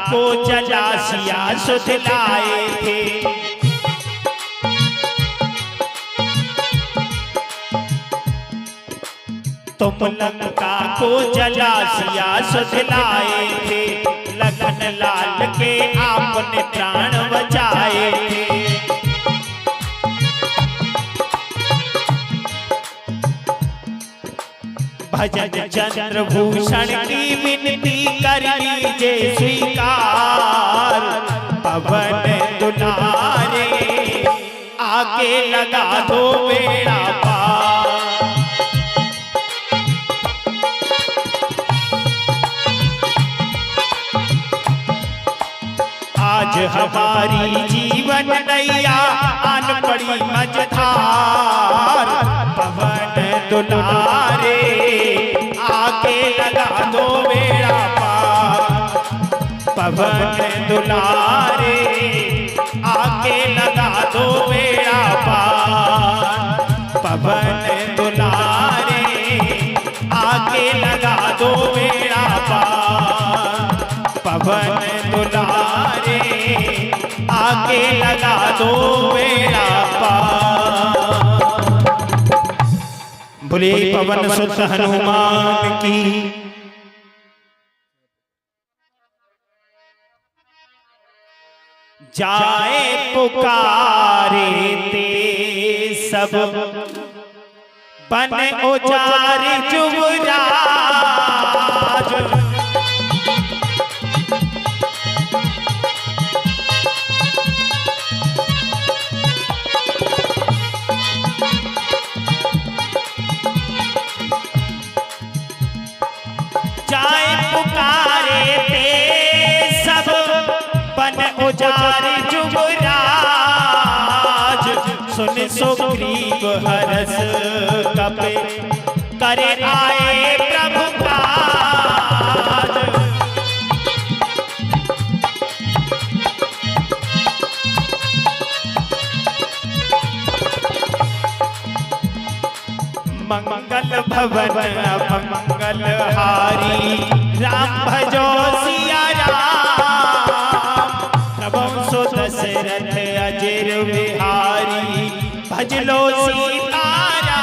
को जला सिया सुधलाए थे। तुम लंका को जला सिया सुधलाए थे, लखन लाल के आपने प्राण बचाए थे। भजन चंद्रभूषण की विनती कर लीजे स्वीकार, पवन दुलारे आके लगा दो बेड़ा पार। आज हमारी जीवन नैया आन पड़ी मझधार, पवन दुलारे आके लगा दो बेड़ा पार। पवन दुलारे आके लगा दो बेड़ा पार। पवन दुलारे आके लगा दो बेड़ा पार। पवन दुलारे आके लगा दो बेड़ा पार। बोले पवन सुत हनुमान की। जाए पुकारे ते सब बन उजार जुबराज। जाए पुकारे ते सब बन उजार जुबराज। सुन सुग्रीव हरस कपे करे आए प्रभु काज। मंगल भवन मंगल हारी, राम भजो सिया राम। प्रभु सो दशरथ अजर बिहारी, भजलो सीता राम।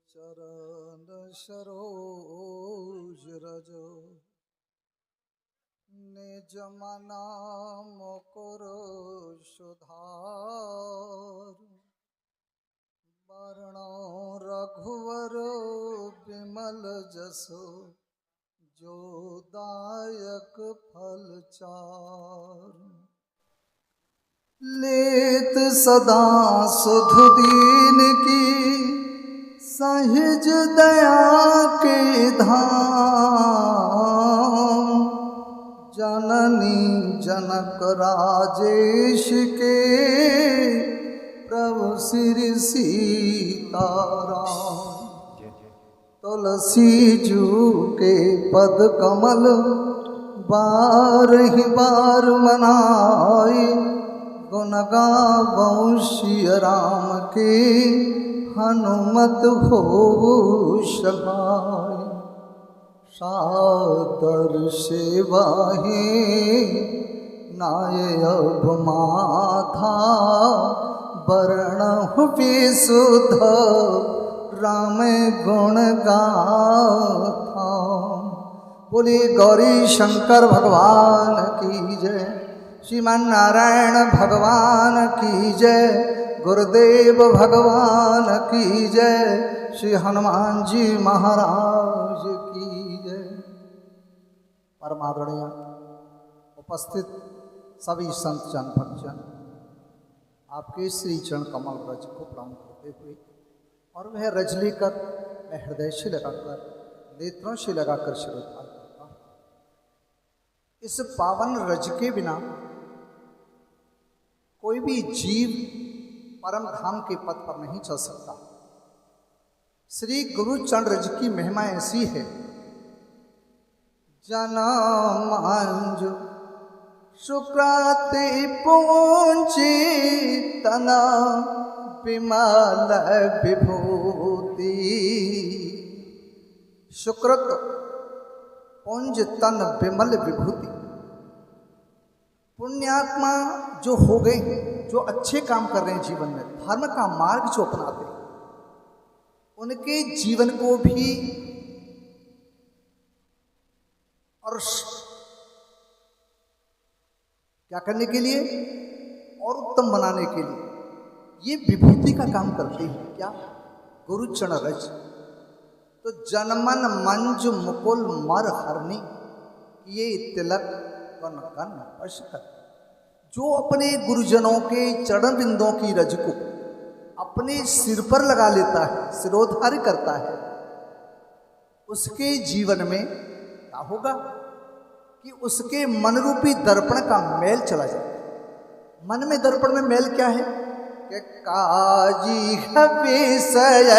चरण सरोज रज, निज मना मुकुर सुधार। वर्ण रघुवर विमल जसो, जो दायक फल चार। लेत सदा सुधु दीन की, सहज दया के धाम। जननी जनक राजेश के, प्रभु श्री सीताराम। तुलसी जू के पद कमल, बारहि बार मनाए। गुण गावऊँ सिय राम के, हनुमत हो सहाय। सादर सेवाहे नायब माथा, वर्णहु विशुद्ध राम गुण गाथा। बोले गौरी शंकर भगवान की जय, श्रीमान नारायण भगवान की जय, गुरुदेव भगवान की जय, श्री हनुमान जी महाराज की जय। परमादरणीय उपस्थित सभी संत जन भक्तजन, आपके श्री चरण कमल रज को प्रणाम करते हुए, और वह रज लेकर मैं हृदय से लगाकर, नेत्रों से लगाकर शिरोधार करता हूँ। इस पावन रज के बिना कोई भी जीव परम धाम के पथ पर नहीं चल सकता। श्री गुरु चरण रज की महिमा ऐसी है, जनमांज सुक्राति पूंजी तना विमल विभूति। सुकृत पुंज तन विमल विभूति। पुण्यात्मा जो हो गए हैं, जो अच्छे काम कर रहे हैं जीवन में, धर्म का मार्ग जो अपनाते हैं, उनके जीवन को भी और क्या करने के लिए, और उत्तम बनाने के लिए ये विभूति का काम करते हैं। क्या? गुरु चरण रज। तो जनमन मंज मुकुल मर हरनी, ये तिलक कन कन वश कर। जो अपने गुरुजनों के चरण बिंदों की रज को अपने सिर पर लगा लेता है, सिरोधार्य करता है, उसके जीवन में क्या होगा कि उसके मन रूपी दर्पण का मैल चला जाए। मन में दर्पण में मैल क्या है कि काजी विषय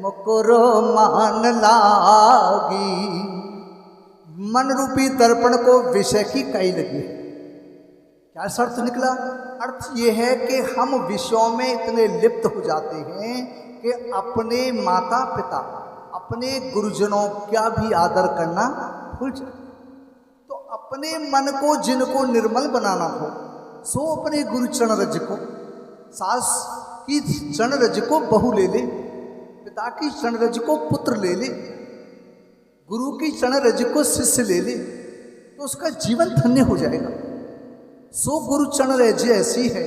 मुकुरो मान लागी। मन रूपी दर्पण को विषय की कई लगी है। क्या अर्थ निकला? अर्थ ये है कि हम विषयों में इतने लिप्त हो जाते हैं कि अपने माता पिता, अपने गुरुजनों का भी आदर करना भूल जाए। तो अपने मन को जिनको निर्मल बनाना हो, सो अपने गुरु चरण रज को, सास की चरण रज को बहू ले ले, पिता की चरण रज को पुत्र ले ले, गुरु की चरण रज को शिष्य ले ले, तो उसका जीवन धन्य हो जाएगा। सो गुरु चरण रज ऐसी है।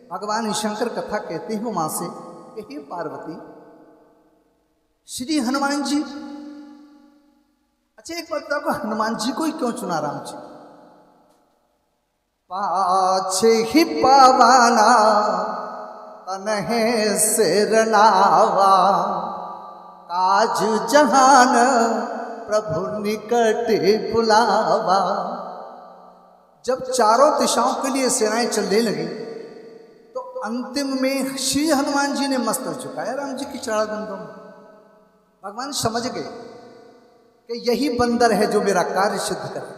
भगवान शंकर कथा कहते हैं मां से, हे पार्वती, श्री हनुमान जी, अच्छा एक बात बताओ, हनुमान जी को ही क्यों चुना राम जी? पाछे ही पावाना तनहे सिर नावा, काज जहान प्रभु निकट बुलावा। जब चारों दिशाओं के लिए सेनाएं चलने लगी तो अंतिम में श्री हनुमान जी ने मस्तक झुकाया राम जी की चरण बिंदों में। भगवान समझ गए कि यही बंदर है जो मेरा कार्य सिद्ध करे।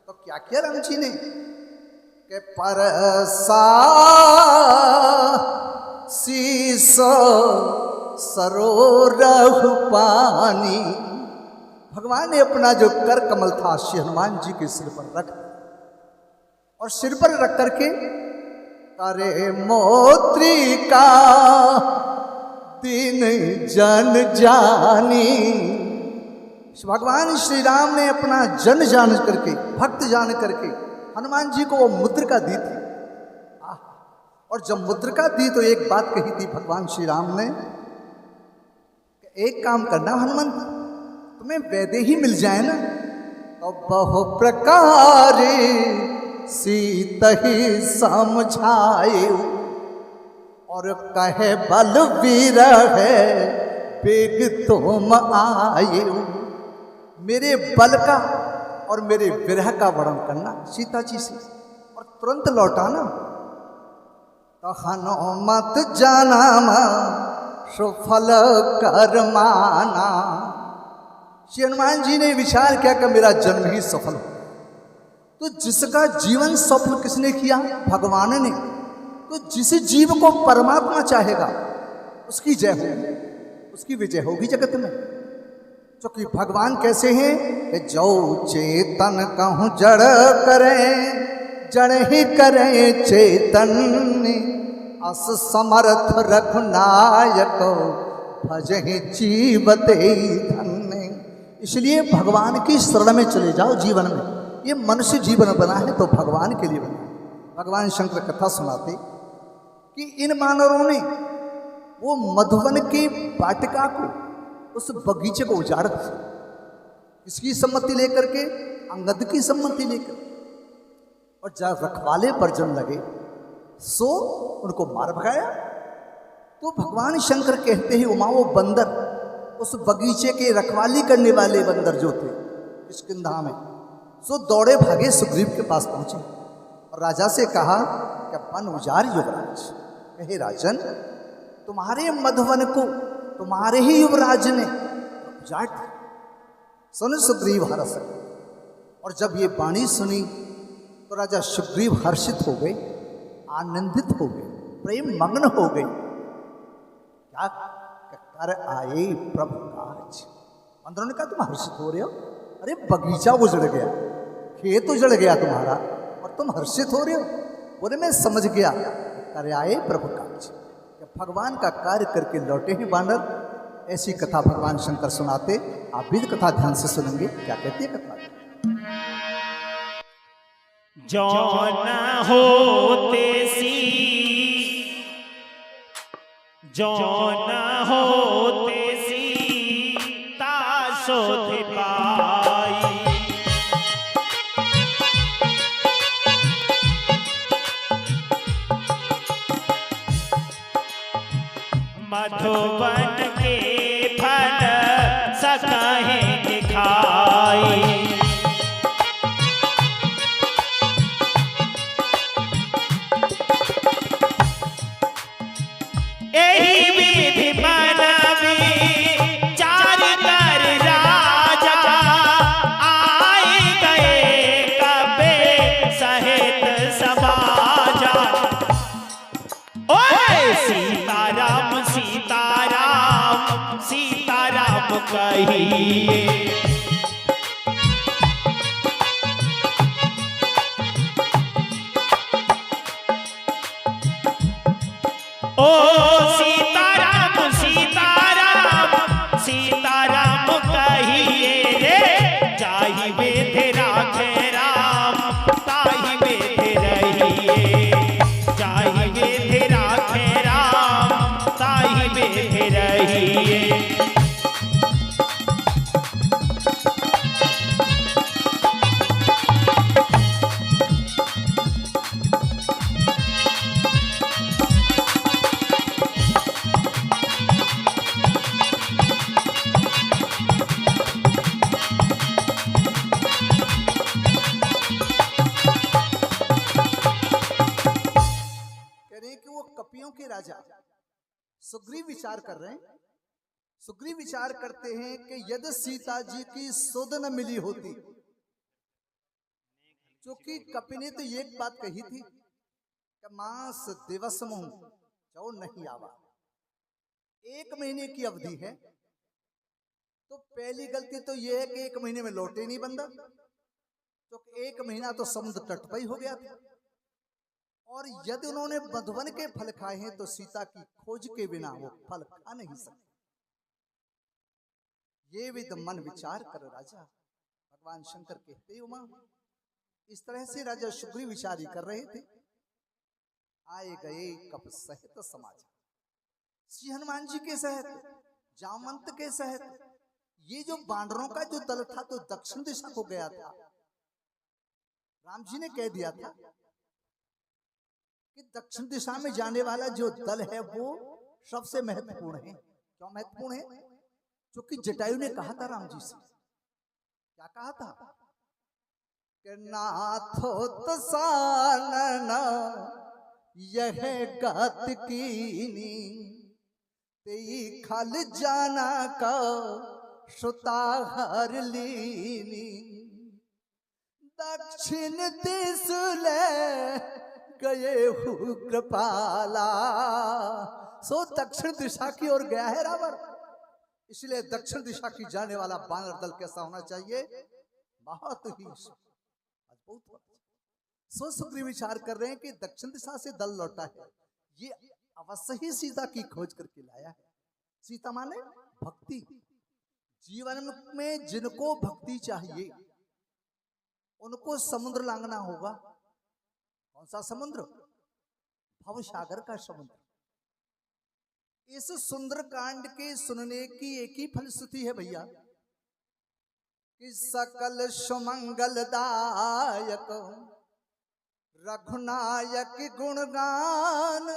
तो क्या किया राम जी ने कि परसा शीसो सरोरह पानी। भगवान ने अपना जो कर कमल था श्री हनुमान जी के सिर पर रख, और सिर पर रख करके करे मोत्रिका दिन जन जानी। भगवान श्री राम ने अपना जन जान करके, भक्त जान करके हनुमान जी को वो मुद्रिका दी थी। और जब मुद्रिका दी तो एक बात कही थी भगवान श्री राम ने, एक काम करना हनुमान, तुम्हें वैदे ही मिल जाए ना, तो बहु प्रकार सीत ही समझाए, और कहे बलवीर है बेग तुम आए। मेरे बल का और मेरे विरह का वर्णन करना सीता जी से, और तुरंत लौटाना। तो हनुमत जाना सुफल कर माना। श्री हनुमान जी ने विचार किया कि मेरा जन्म ही सफल हो। तो जिसका जीवन सफल किसने किया? भगवान ने। तो जिस जीव को परमात्मा चाहेगा उसकी जय होगी, उसकी विजय होगी जगत में। क्योंकि भगवान कैसे हैं कि जो चेतन कहूँ जड़ करें, जड़ ही करें चेतन, अस समर्थ रघुनायक भजहि जीवते धन्य। इसलिए भगवान की शरण में चले जाओ जीवन में। ये मनुष्य जीवन बना है तो भगवान के लिए बना है। भगवान शंकर कथा सुनाते कि इन मानवों ने वो मधुवन के वाटिका को, उस बगीचे को उजाड़ दिया। किसकी सम्मति लेकर के? अंगद की सम्मति लेकर। और जब रखवाले पर जम लगे सो उनको मार भगाया। तो भगवान शंकर कहते हैं उमा, वो बंदर, उस बगीचे के रखवाली करने वाले बंदर जो थे किष्किंधा में, सो दौड़े भागे सुग्रीव के पास पहुंचे और राजा से कहा कि वन उजाड़ युवराज। कहे राजन, तुम्हारे मधुवन को तुम्हारे ही युवराज ने उजाड़ दिया। सुन सुग्रीव हर्ष। और जब ये वाणी सुनी तो राजा सुग्रीव हर्षित हो गए, आनंदित हो गए, प्रेम मग्न हो गए। क्या कर आए प्रभु काज। मंत्रों ने कहा तुम हर्षित हो रहे हो? अरे बगीचा उजड़ गया, खेत उजड़ गया तुम्हारा और तुम हर्षित हो रहे हो? बोले मैं समझ गया, कर आए प्रभु काज। जब भगवान का कार्य करके लौटे हैं बानर। ऐसी कथा भगवान शंकर सुनाते। आप भी कथा ध्यान से सुनेंगे। क्या कहती है कथा? जो न होते सी, जो न होते सीता शोध पाई। मधुवन के फल सकहे दिखाई। यही विधि मनवी चार कर राजा, आए गए कबे सहित समाजा। ओए सीताराम सीताराम सीताराम कहिए। ओ सीताराम सीताराम सीताराम कहिए रे। जाहि वेद राखे राम ताहि वेद रहिए। जाहि वेद राखे राम ताहि वेद रहिए। राजा सुग्रीव विचार कर रहे हैं। सुग्रीव विचार करते हैं कि यदि सीता जी की सुध न मिली होती, क्योंकि कपि ने तो ये बात कही थी कि मास दिवस मुंह जो नहीं आवा, 1 महीने की अवधि है। तो पहली गलती तो ये है कि 1 महीने में लौटे नहीं बंदा, तो 1 महीना तो समुद्र तट पर ही हो गया था। और यदि उन्होंने मधुवन के फल खाए हैं तो सीता की खोज के बिना वो फल खा नहीं सकते। ये विद मन विचार कर राजा भगवान शंकर कहते उमा। इस तरह से राजा सुग्रीव विचार ही कर रहे थे। आए गए कप सहित समाज, श्री हनुमान जी के सहित, जामवंत के सहित। ये जो बांदरों का जो दल था तो दक्षिण दिशा को गया था। राम जी ने कह दिया था कि दक्षिण दिशा में जाने वाला जो दल है वो सबसे महत्वपूर्ण है। क्यों महत्वपूर्ण है? क्योंकि जटायु ने कहा था राम जी से, क्या कहा था कि नाथोत सानना यह गत कीनी, तेई खल जाना का सुताहर लीनी। दक्षिण दिश ले गए हु कृपाला। सो दक्षिण दिशा की ओर गया है रावण। इसलिए दक्षिण दिशा की जाने वाला बानर दल कैसा होना चाहिए? बहुत ही अद्भुत। सो सुग्रीव विचार कर रहे हैं कि दक्षिण दिशा से दल लौटा है, ये अवश्य ही सीता की खोज करके लाया है। सीता माने भक्ति। जीवन में जिनको भक्ति चाहिए उनको समुद्र लांघना होगा। कौन सा समुद्र? भव सागर का समुद्र। इस सुंदर कांड के सुनने की एक ही फलश्रुति है भैया कि सकल सुमंगलदायक रघुनायक गुणगान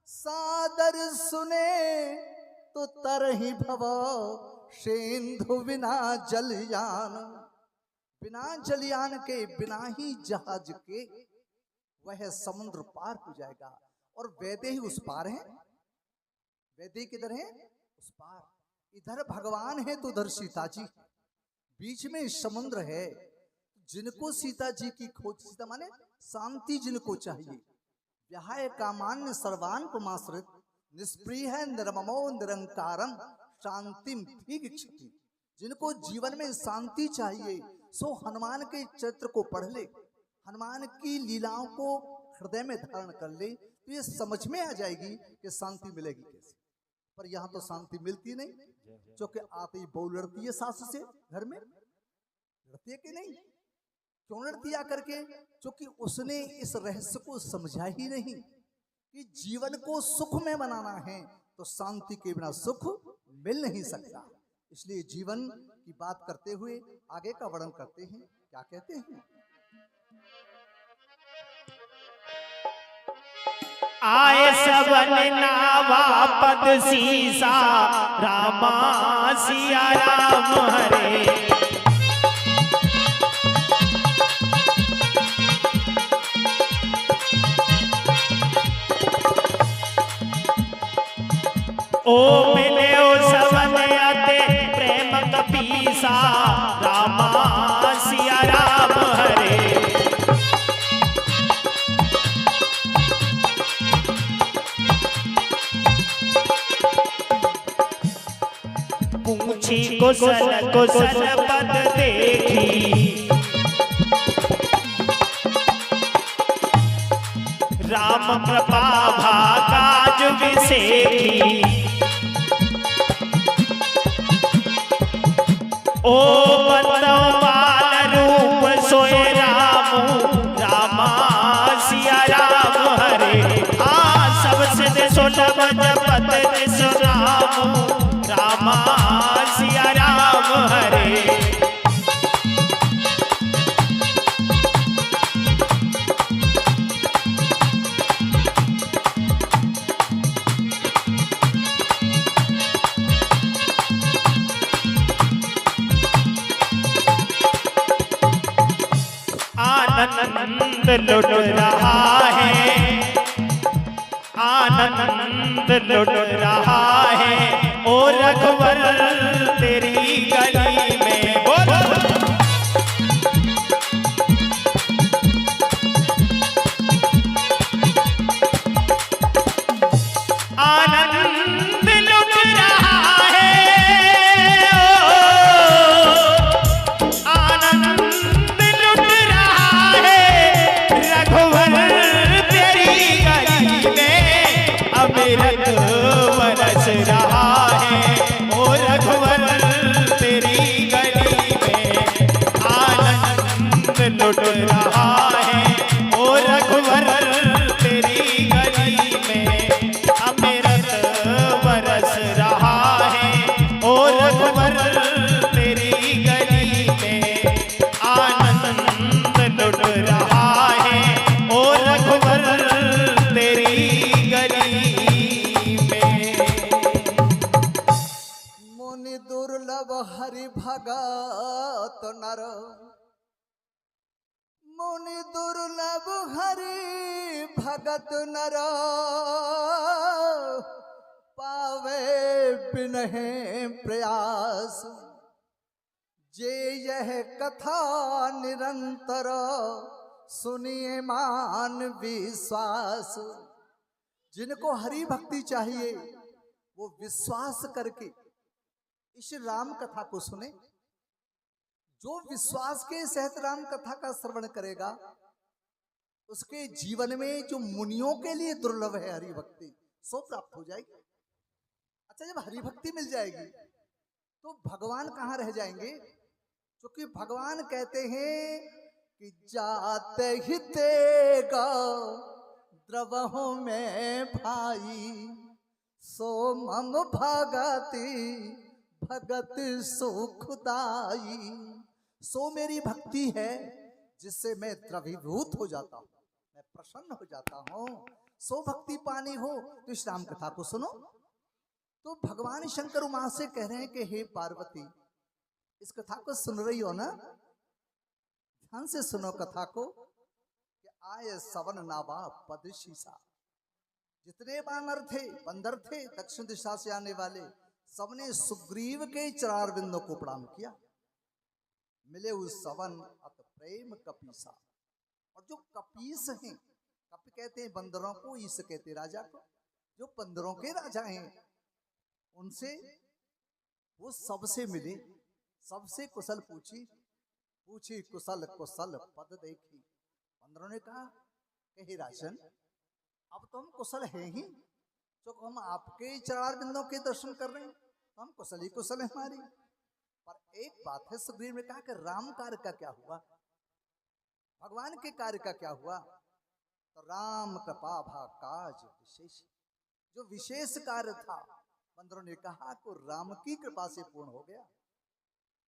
सादर सुने तो तरही भव सिंधु बिना जलयान। बिना जलयान के, बिना ही जहाज के वह समुद्र पार हो जाएगा। और वैदे ही उस पार है। वैदेही किधर है? उस पार। इधर भगवान है तो उधर सीता जी, बीच में समुद्र है। जिनको सीता जी की खोज, सीता माने शांति जिनको चाहिए, व्याहाय कामान्य सर्वान पुमाश्रित, निष्प्रिय है निर्ममो निरंकारम शांतिम भीक्षति। जिनको जीवन में शांति चाहिए सो हनुमान के चरित्र को पढ़ ले, हनुमान की लीलाओं को हृदय में धारण कर ले, तो ये समझ में आ जाएगी कि शांति मिलेगी कैसे। पर यहाँ तो शांति मिलती नहीं, क्योंकि आते ही बहू लड़ती है सास से, घर में लड़ती है कि नहीं? क्यों लड़ती आकर के? क्योंकि उसने इस रहस्य को समझा ही नहीं कि जीवन को सुख में बनाना है तो शांति के बिना सुख मिल नहीं सकता। इसलिए जीवन की बात करते हुए आगे का वर्णन करते हैं। क्या कहते हैं? आए सबन नावा पद सीसा, रामा सिया राम हरे। ओ मिले ओ सबन अते प्रेम कपीसा, रामा सिया राम हरे। पूछी कुशल कुशल पद देखी, राम कृपा भाकाज विसेखी। ओ बंदो बाल रूप सोए राम, रामा सिया राम हरे। सबसे सुलभ जपत जिसु राम, रामा सिया राम हरे। आनंद लुट रहा है, आनंद लुट रहा है, ओ रघुवर तेरी गली में। बोलो आनंद लुट रहा है, आनंद लुट रहा है, रघुवर तेरी गली में। अमृत बरस रहा है, ओ रघुवर तेरी गली में। आनंद लुट रहा है, ओ रघुवर तेरी गली में। अमृत बरस रहा है, ओ रघुवर तेरी गली में। आनंद लुट रहा है, ओ रघुवर तेरी गली में। मुनि दुर्लभ हरि भगत नर, मुनि दुर्लभ हरि भगत नर, पावे बिनहे प्रयास। जे यह कथा निरंतर, सुनिए मान विश्वास। जिनको हरि भक्ति चाहिए वो विश्वास करके इस राम कथा को सुने। जो विश्वास के सहित राम कथा का श्रवण करेगा उसके जीवन में जो मुनियों के लिए दुर्लभ है हरि भक्ति, सो प्राप्त हो जाएगी। अच्छा, जब हरि भक्ति मिल जाएगी तो भगवान कहाँ रह जाएंगे? क्योंकि भगवान कहते हैं कि जाते ही तेगा द्रवहों में भाई, सो मम भगति भगत सुखदाई। सो मेरी भक्ति है जिससे मैं द्रवीभूत हो जाता हूँ, मैं प्रसन्न हो जाता हूँ। सो भक्ति पानी हो तो इस राम कथा को सुनो। तो भगवान शंकर उमा से कह रहे हैं कि हे पार्वती, इस कथा को सुन रही हो ना? ध्यान से सुनो कथा को। कि आए सवन नावा पद शीसा। जितने बानर थे, बंदर थे, दक्षिण दिशा से आने वाले, सबने सुग्रीव के चरार बिंदों को प्रणाम किया। मिले उस सवन अत प्रेम कपीसा। और जो कपीस हैं, कप कहते हैं बंदरों को, ईस कहते राजा को, जो बंदरों के राजा हैं उनसे वो सबसे मिले, सबसे कुशल पूछी कुशल कुशल पद देखी। बंदरों ने कहा कहे राजन, अब तो हम कुशल हैं ही, जो हम आपके चरार बिंदों के दर्शन कर रहे हैं तो हम कुशल ही कुशल है हमारी। पर एक बात है, सुग्रीव ने कहा कि राम कार्य का क्या हुआ, भगवान के कार्य का क्या हुआ? तो राम कृपा भा काज विशेष, जो विशेष कार्य था बंदरों ने कहा को राम की कृपा से पूर्ण हो गया।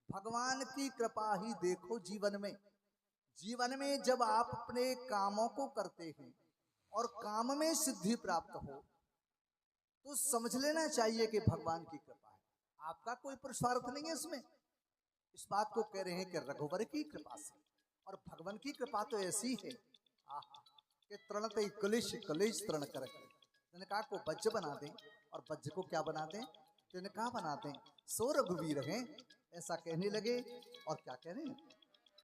भगवान की कृपा ही देखो जीवन में। जीवन में जब आप अपने कामों को करते हैं और काम में सिद्धि प्राप्त हो तो समझ लेना चाहिए कि भगवान की कृपा है, आपका कोई पुरुषार्थ नहीं है इसमें। इस बात को कह रहे हैं कि रघुवर की कृपा से। और भगवान की कृपा तो ऐसी है कि तृणते कलेश कलेश तृण कर, तिनका को वज्र बना दें, और वज्र को क्या बना दें, तिनका बना दें, सो रघुवीर हैं, ऐसा कहने लगे। और क्या कह रहे हैं,